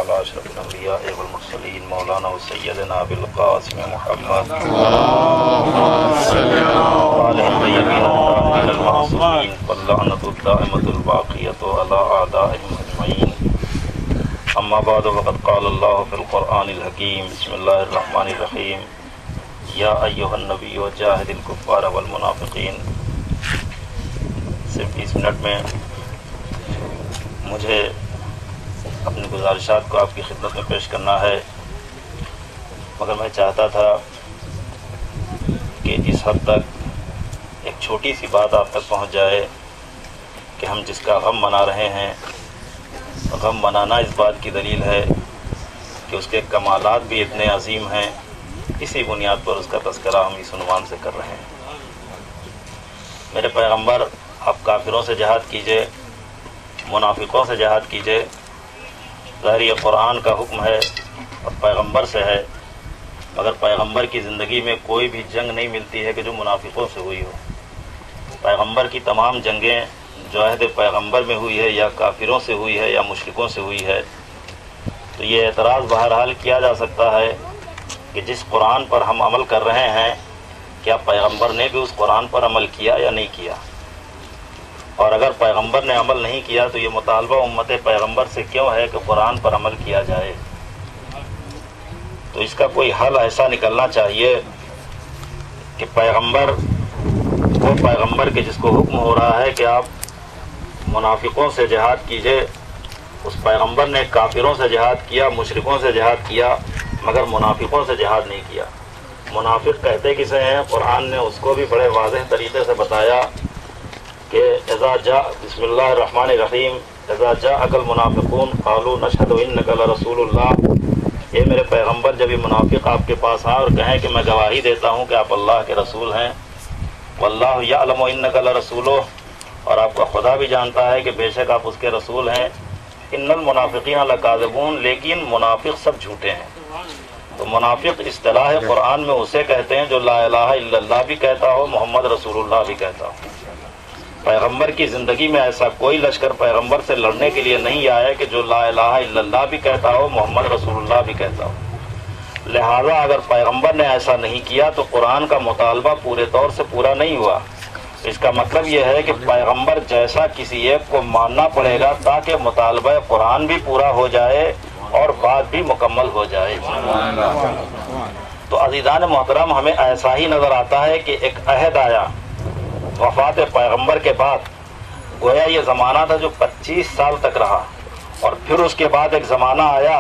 على اشرف الانبیاء والمرسلین مولانا سیدنا ابی القاسم محمد وعلى الطیبین الطاہرین المعصومین واللعنۃ الدائمۃ الباقیۃ علی اعدائهم اجمعین. اما بعد فقد قال اللہ فی القرآن الحکیم. بسم اللہ الرحمن الرحیم. یا ایھا النبی جاہد الکفار والمنافقین. صرف 20 منٹ میں مجھے اپنی گزارشات کو آپ کی خدمت میں پیش کرنا ہے، مگر میں چاہتا تھا کہ اس حد تک ایک چھوٹی سی بات آپ تک پہنچ جائے کہ ہم جس کا غم منا رہے ہیں، غم منانا اس بات کی دلیل ہے کہ اس کے کمالات بھی اتنے عظیم ہیں. اسی بنیاد پر اس کا تذکرہ ہم اس عنوان سے کر رہے ہیں. میرے پیغمبر، آپ کافروں سے جہاد کیجئے، منافقوں سے جہاد کیجئے. ظاہر یہ قرآن کا حکم ہے اور پیغمبر سے ہے، مگر پیغمبر کی زندگی میں کوئی بھی جنگ نہیں ملتی ہے کہ جو منافقوں سے ہوئی ہو. پیغمبر کی تمام جنگیں جو عہد پیغمبر میں ہوئی ہے یا کافروں سے ہوئی ہے یا مشرکوں سے ہوئی ہے. تو یہ اعتراض بہرحال کیا جا سکتا ہے کہ جس قرآن پر ہم عمل کر رہے ہیں، کیا پیغمبر نے بھی اس قرآن پر عمل کیا یا نہیں کیا؟ اور اگر پیغمبر نے عمل نہیں کیا تو یہ مطالبہ امت پیغمبر سے کیوں ہے کہ قرآن پر عمل کیا جائے؟ تو اس کا کوئی حل ایسا نکلنا چاہیے کہ پیغمبر، وہ پیغمبر کے جس کو حکم ہو رہا ہے کہ آپ منافقوں سے جہاد کیجئے، اس پیغمبر نے کافروں سے جہاد کیا، مشرکوں سے جہاد کیا، مگر منافقوں سے جہاد نہیں کیا. منافق کہتے کسے ہیں؟ قرآن نے اس کو بھی بڑے واضح طریقے سے بتایا کہ اذا جاء، بسم اللہ الرحمن الرحیم، اذا جاءک المنافقون قالوا نشهد انک لرسول اللہ. اے میرے پیغمبر، جب یہ منافق آپ کے پاس آئیں اور کہیں کہ میں گواہی دیتا ہوں کہ آپ اللہ کے رسول ہیں، واللہ یعلم انک لرسولہ، اور آپ کا خدا بھی جانتا ہے کہ بے شک آپ اس کے رسول ہیں، ان المنافقین لکاذبون، لیکن منافق سب جھوٹے ہیں. تو منافق اصطلاح قرآن میں اسے کہتے ہیں جو لا الہ الا اللہ بھی کہتا ہو، محمد رسول اللہ بھی کہتا ہو. پیغمبر کی زندگی میں ایسا کوئی لشکر پیغمبر سے لڑنے کے لیے نہیں آیا کہ جو لا الہ الا اللہ بھی کہتا ہو، محمد رسول اللہ بھی کہتا ہو. لہذا اگر پیغمبر نے ایسا نہیں کیا تو قرآن کا مطالبہ پورے طور سے پورا نہیں ہوا. اس کا مطلب یہ ہے کہ پیغمبر جیسا کسی ایک کو ماننا پڑے گا تاکہ مطالبہ قرآن بھی پورا ہو جائے اور بات بھی مکمل ہو جائے. تو عزیزان محترم، ہمیں ایسا ہی نظر آتا ہے کہ ایک عہد آیا وفات پیغمبر کے بعد. گویا یہ زمانہ تھا جو 25 سال تک رہا، اور پھر اس کے بعد ایک زمانہ آیا